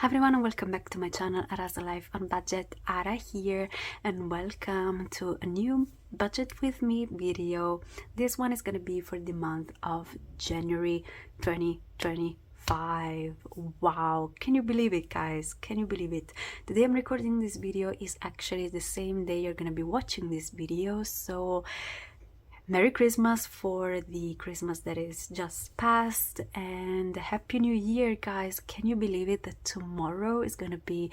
Hi everyone and welcome back to my channel. Ara's Life on Budget. Ara here and welcome to a new budget with me video. This one is going to be for the month of January 2025. Wow, can you believe it, guys? Can you believe it? The day I'm recording this video is actually the same day you're going to be watching this video, so Merry Christmas for the Christmas that is just past, and Happy New Year, guys. Can you believe it that tomorrow is gonna be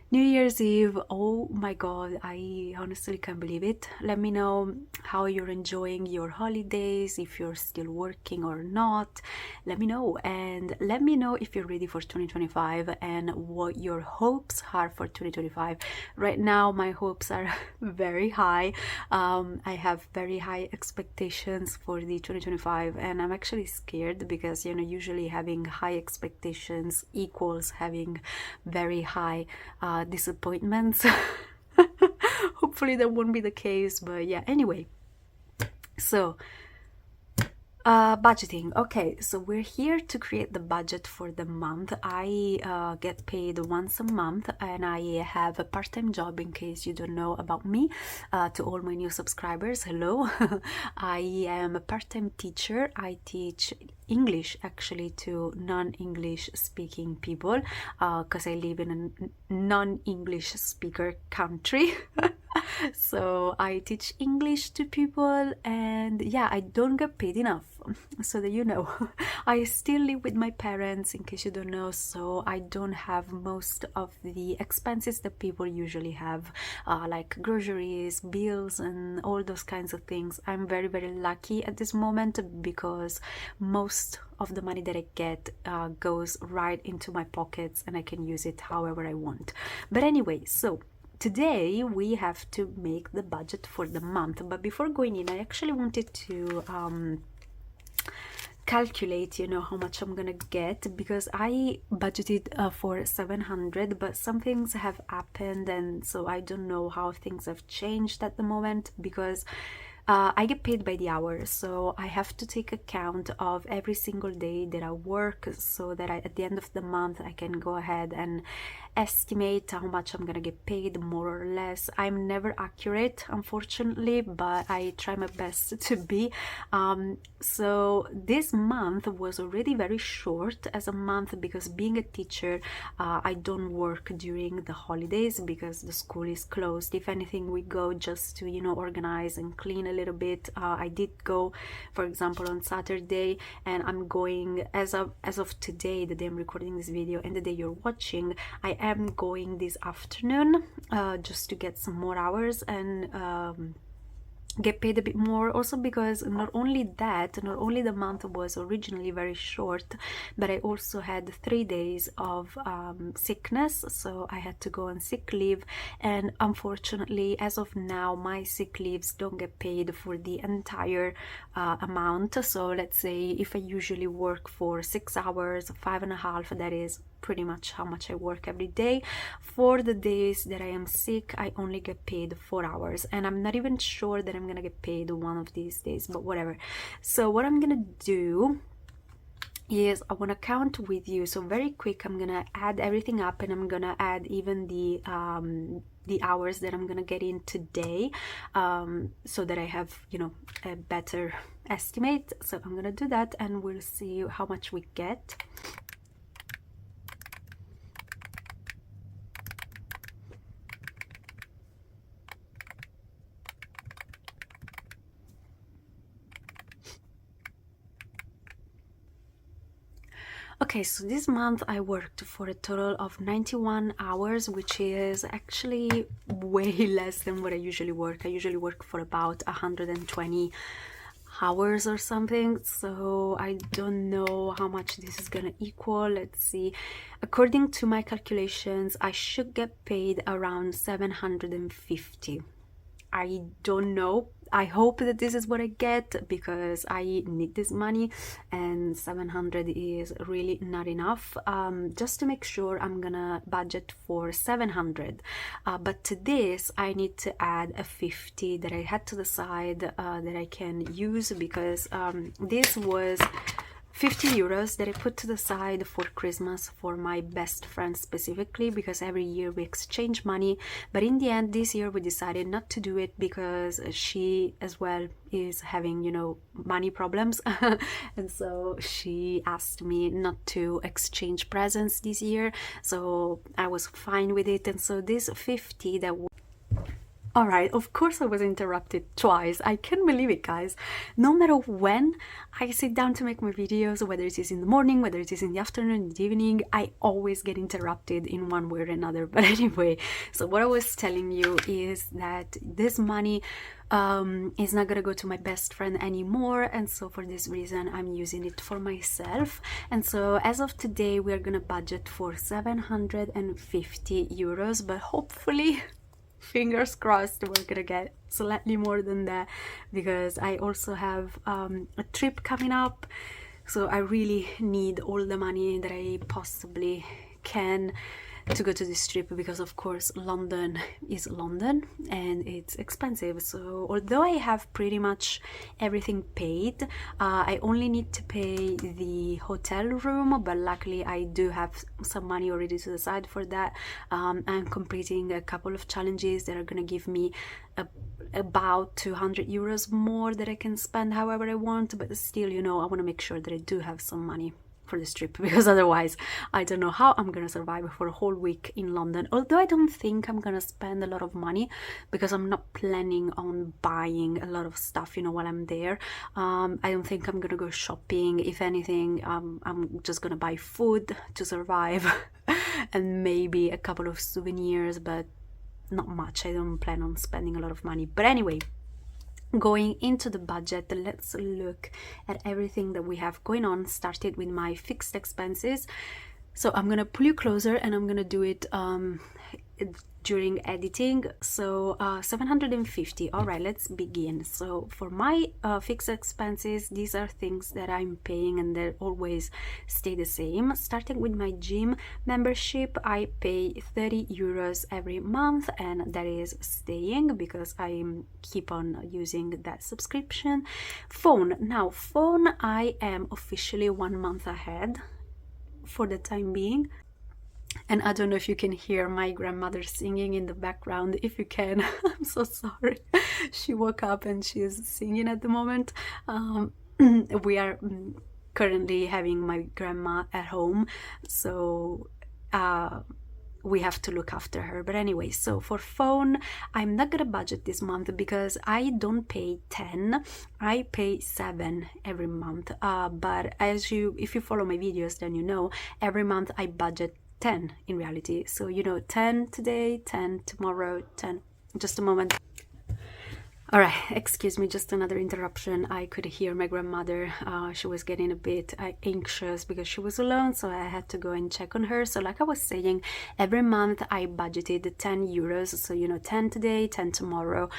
New Year's Eve? Oh my god, I honestly can't believe it. Let me know how you're enjoying your holidays, if you're still working or not. Let me know, and let me know if you're ready for 2025 and what your hopes are for 2025. Right now my hopes are very high. I have very high expectations for the 2025, and I'm actually scared because, you know, usually having high expectations equals having very high disappointments. Hopefully that won't be the case, but yeah, anyway, so budgeting. Okay, so we're here to create the budget for the month. I get paid once a month, and I have a part-time job, in case you don't know about me. To all my new subscribers, hello. I am a part-time teacher. I teach English actually to non-English speaking people, because I live in a non-English speaker country. So I teach English to people, and yeah, I don't get paid enough, so that you know. I still live with my parents, in case you don't know, so I don't have most of the expenses that people usually have, like groceries, bills, and all those kinds of things. I'm very, very lucky at this moment because most of the money that I get goes right into my pockets, and I can use it however I want. But anyway, so today we have to make the budget for the month, but before going in, I actually wanted to calculate, you know, how much I'm gonna get, because I budgeted for 700, but some things have happened, and so I don't know how things have changed at the moment, because I get paid by the hour, so I have to take account of every single day that I work, so that at the end of the month I can go ahead and estimate how much I'm gonna get paid, more or less. I'm never accurate, unfortunately, but I try my best to be. So this month was already very short as a month, because being a teacher, I don't work during the holidays because the school is closed. If anything, we go just to, you know, organize and clean a little bit. I did go, for example, on Saturday, and I'm going as of today, the day I'm recording this video and the day you're watching, I am going this afternoon, just to get some more hours and get paid a bit more. Also because not only the month was originally very short, but I also had 3 days of sickness, so I had to go on sick leave, and unfortunately as of now my sick leaves don't get paid for the entire amount. So let's say if I usually work for 6 hours, 5.5, that is pretty much how much I work every day. For the days that I am sick, I only get paid 4 hours, and I'm not even sure that I'm gonna get paid one of these days, but whatever. So what I'm gonna do is I want to count with you. So very quick, I'm gonna add everything up, and I'm gonna add even the hours that I'm gonna get in today, so that I have, you know, a better estimate. So I'm gonna do that, and we'll see how much we get. Okay, so this month I worked for a total of 91 hours, which is actually way less than what I usually work. I usually work for about 120 hours or something, so I don't know how much this is gonna equal. Let's see. According to my calculations, I should get paid around 750. I don't know. I hope that this is what I get, because I need this money, and 700 is really not enough. Just to make sure, I'm gonna budget for 700, but to this I need to add a 50 that I had to the side, that I can use, because this was 50 euros that I put to the side for Christmas for my best friend specifically, because every year we exchange money, but in the end this year we decided not to do it because she as well is having, you know, money problems and so she asked me not to exchange presents this year, so I was fine with it. And so this 50 that Alright, of course I was interrupted twice. I can't believe it, guys. No matter when I sit down to make my videos, whether it is in the morning, whether it is in the afternoon, in the evening, I always get interrupted in one way or another. But anyway, so what I was telling you is that this money is not gonna go to my best friend anymore, and so for this reason I'm using it for myself. And so as of today we're gonna budget for 750 euros, but hopefully fingers crossed we're gonna get slightly more than that, because I also have a trip coming up, so I really need all the money that I possibly can to go to this trip, because of course London is London and it's expensive. So although I have pretty much everything paid, I only need to pay the hotel room, but luckily I do have some money already to the side for that. I'm completing a couple of challenges that are gonna give me about 200 euros more that I can spend however I want, but still, you know, I want to make sure that I do have some money for this trip, because otherwise I don't know how I'm gonna survive for a whole week in London. Although I don't think I'm gonna spend a lot of money, because I'm not planning on buying a lot of stuff, you know, while I'm there. I don't think I'm gonna go shopping. If anything, I'm just gonna buy food to survive and maybe a couple of souvenirs, but not much. I don't plan on spending a lot of money. But anyway, going into the budget, let's look at everything that we have going on. Started with my fixed expenses, so I'm gonna pull you closer and I'm gonna do it during editing. So 750. All right, let's begin. So for my fixed expenses, these are things that I'm paying and they always stay the same. Starting with my gym membership, I pay 30 euros every month, and that is staying because I keep on using that subscription. Phone, now phone, I am officially 1 month ahead for the time being. And I don't know if you can hear my grandmother singing in the background. If you can, I'm so sorry. She woke up and she is singing at the moment. We are currently having my grandma at home, so we have to look after her. But anyway, so for phone, I'm not gonna budget this month because I don't pay 10, I pay 7 every month. But if you follow my videos, then you know every month I budget 10 in reality. So you know, 10 today, 10 tomorrow, 10. Just a moment. All right, excuse me, just another interruption. I could hear my grandmother. She was getting a bit anxious because she was alone, so I had to go and check on her. So like I was saying, every month I budgeted 10 euros. So you know, 10 today, 10 tomorrow.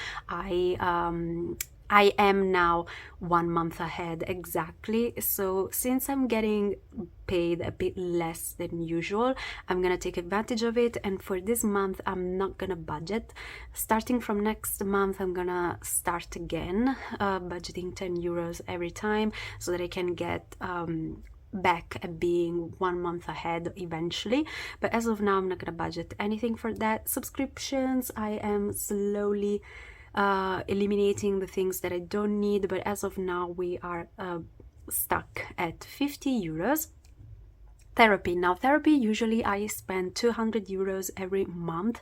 I am now 1 month ahead exactly. So since I'm getting paid a bit less than usual, I'm gonna take advantage of it, and for this month I'm not gonna budget. Starting from next month I'm gonna start again budgeting 10 euros every time, so that I can get back at being 1 month ahead eventually. But as of now I'm not gonna budget anything for that. Subscriptions, I am slowly eliminating the things that I don't need, but as of now we are stuck at 50 euros. Therapy, now therapy, usually I spend 200 euros every month,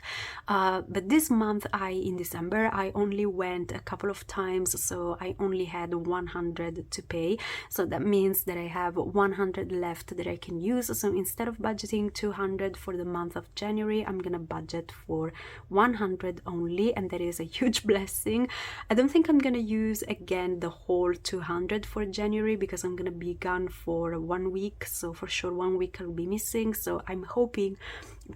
but this month in December I only went a couple of times, so I only had 100 to pay. So that means that I have 100 left that I can use. So instead of budgeting 200 for the month of January, I'm gonna budget for 100 only, and that is a huge blessing. I don't think I'm gonna use again the whole 200 for January because I'm gonna be gone for 1 week, so for sure 1 week I'll be missing. So I'm hoping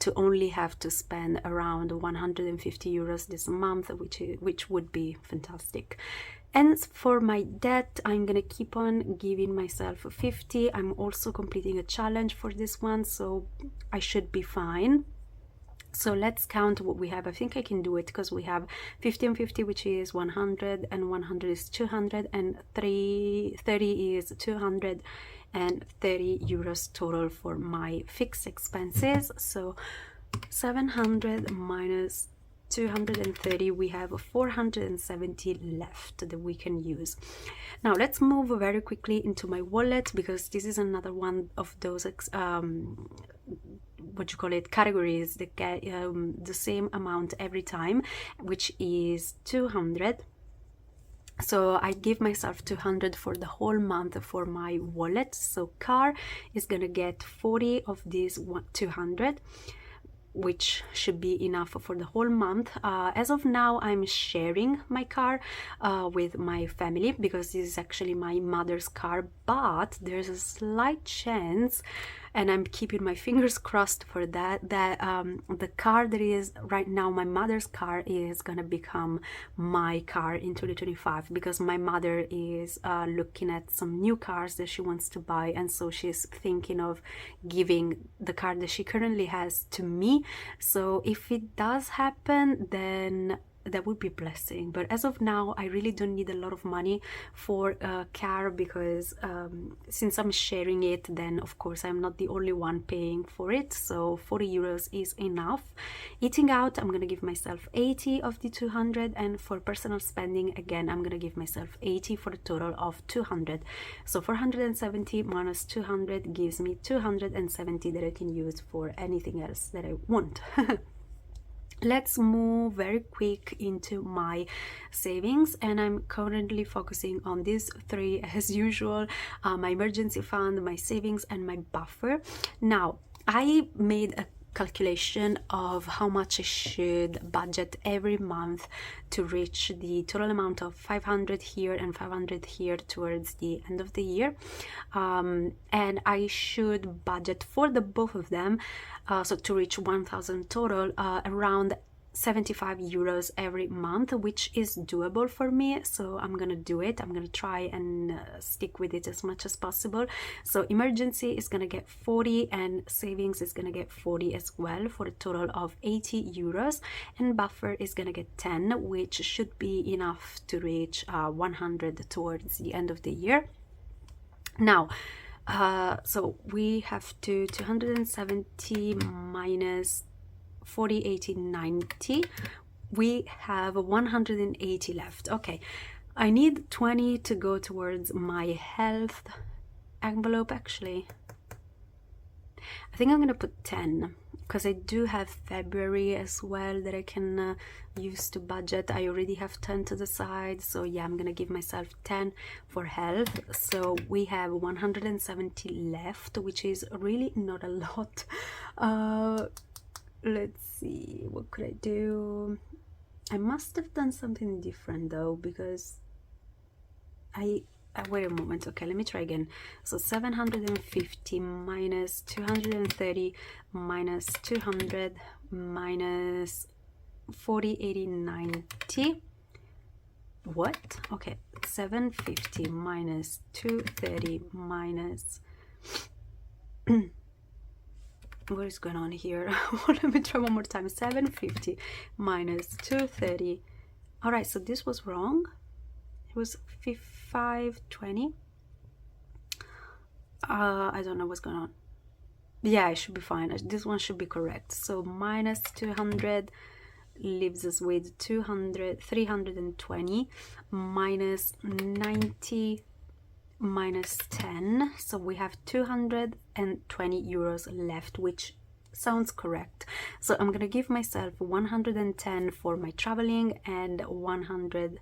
to only have to spend around 150 euros this month, which would be fantastic. And for my debt, I'm gonna keep on giving myself 50. I'm also completing a challenge for this one, so I should be fine. So let's count what we have. I think I can do it because we have 50 and 50, which is 100, and 100 is 200, and 30 is 200, and 30 euros total for my fixed expenses. So 700 minus 230, we have 470 left that we can use. Now let's move very quickly into my wallet, because this is another one of those what you call it, categories that get the same amount every time, which is 200. So I give myself 200 for the whole month for my wallet. So car is gonna get 40 of these 200, which should be enough for the whole month. As of now, I'm sharing my car with my family, because this is actually my mother's car, but there's a slight chance, and I'm keeping my fingers crossed for that, that the car that is right now my mother's car is gonna become my car in 2025, because my mother is looking at some new cars that she wants to buy, and so she's thinking of giving the car that she currently has to me. So if it does happen, then that would be a blessing. But as of now, I really don't need a lot of money for a car, because since I'm sharing it, then of course I'm not the only one paying for it, so 40 euros is enough. Eating out, I'm gonna give myself 80 of the 200, and for personal spending, again, I'm gonna give myself 80 for a total of 200. So 470 minus 200 gives me 270 that I can use for anything else that I want. Let's move very quick into my savings, and I'm currently focusing on these three as usual: my emergency fund, my savings, and my buffer. Now, I made a calculation of how much I should budget every month to reach the total amount of 500 here and 500 here towards the end of the year, and I should budget for the both of them, so to reach 1000 total, around 75 euros every month, which is doable for me. So I'm gonna do it. I'm gonna try and stick with it as much as possible. So emergency is gonna get 40, and savings is gonna get 40 as well, for a total of 80 euros, and buffer is gonna get 10, which should be enough to reach 100 towards the end of the year. Now, so we have 270 minus 40, 80, 90. We have 180 left. Okay, I need 20 to go towards my health envelope. Actually, I think I'm gonna put 10, because I do have February as well that I can use to budget. I already have 10 to the side, so yeah, I'm gonna give myself 10 for health. So we have 170 left, which is really not a lot. Let's see, what could I do? I must have done something different though, because wait a moment. Okay, let me try again. So 750 minus 230 minus 200 minus 40, 80, 90. What? Okay, 750 minus 230 minus what is going on here? Let me try one more time. 750 minus 230. All right, so this was wrong. It was 520. I don't know what's going on. Yeah, it should be fine. This one should be correct. So minus 200 leaves us with 320 minus 90 minus 10, so we have 220 euros left, which sounds correct. So I'm gonna give myself 110 for my traveling and 110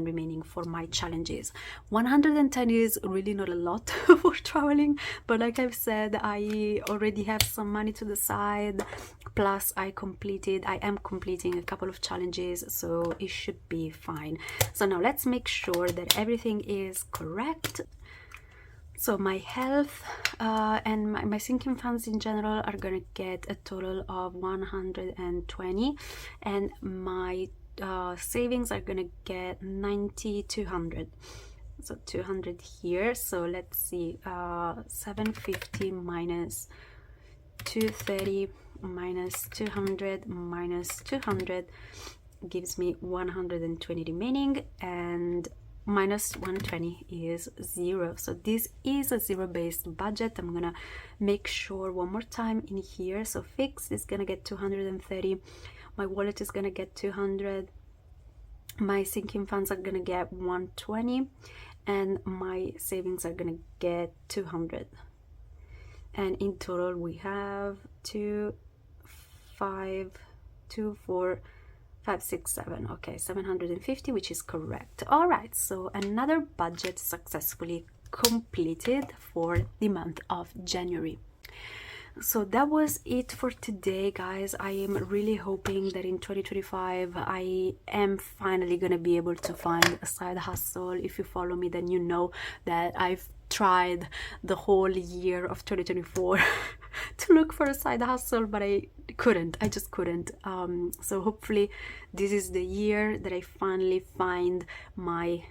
remaining for my challenges. 110 is really not a lot for traveling, but like I've said, I already have some money to the side, plus I am completing a couple of challenges, so it should be fine. So now let's make sure that everything is correct. So my health and my sinking funds in general are gonna get a total of 120, and my savings are gonna get 90, 200. So 200 here. So let's see, 750 minus 230 minus 200 minus 200 gives me 120 remaining, and minus 120 is 0. So this is a zero-based budget. I'm gonna make sure one more time in here. So fixed is gonna get 230, my wallet is gonna get 200, my sinking funds are gonna get 120, and my savings are gonna get 200. And in total we have 2, 5, 2, 4, 5, 6, 7. Okay, 750, which is correct. All right, so another budget successfully completed for the month of January. So that was it for today, guys. I am really hoping that in 2025 I am finally gonna be able to find a side hustle. If you follow me, then you know that I've tried the whole year of 2024 to look for a side hustle, but I just couldn't. So hopefully this is the year that I finally find my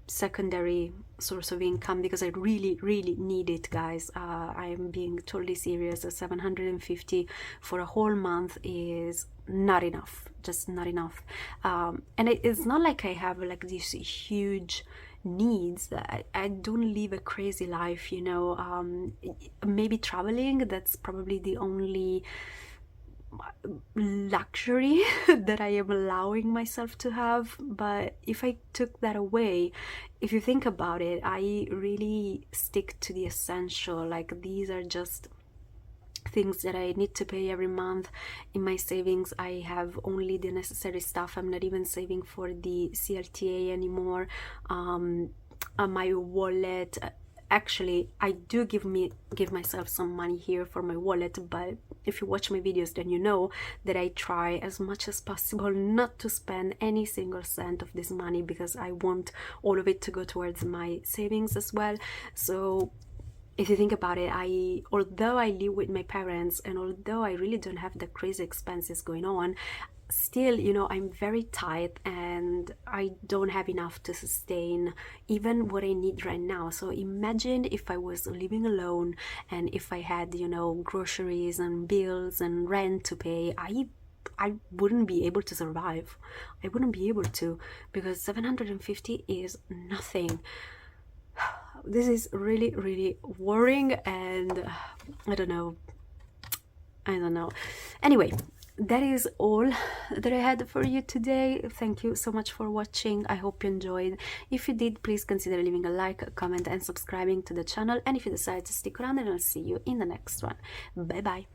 secondary source of income, because I really need it, guys. I am being totally serious. 750 for a whole month is not enough, just not enough. And it's not like I have like these huge needs. I don't live a crazy life, you know. Maybe traveling, that's probably the only luxury that I am allowing myself to have. But if I took that away, if you think about it, I really stick to the essential. Like, these are just things that I need to pay every month. In my savings I have only the necessary stuff. I'm not even saving for the CLTA anymore. My wallet, actually I do give myself some money here for my wallet, but if you watch my videos then you know that I try as much as possible not to spend any single cent of this money, because I want all of it to go towards my savings as well. So if you think about it, although I live with my parents and although I really don't have the crazy expenses going on, still, you know, I'm very tight and I don't have enough to sustain even what I need right now. So imagine if I was living alone and if I had, you know, groceries and bills and rent to pay. I wouldn't be able to survive. I wouldn't be able to, because 750 is nothing. This is really worrying, and I don't know. Anyway, that is all that I had for you today. Thank you so much for watching. I hope you enjoyed. If you did, please consider leaving a like, a comment and subscribing to the channel. And if you decide to stick around, then I'll see you in the next one. Bye bye.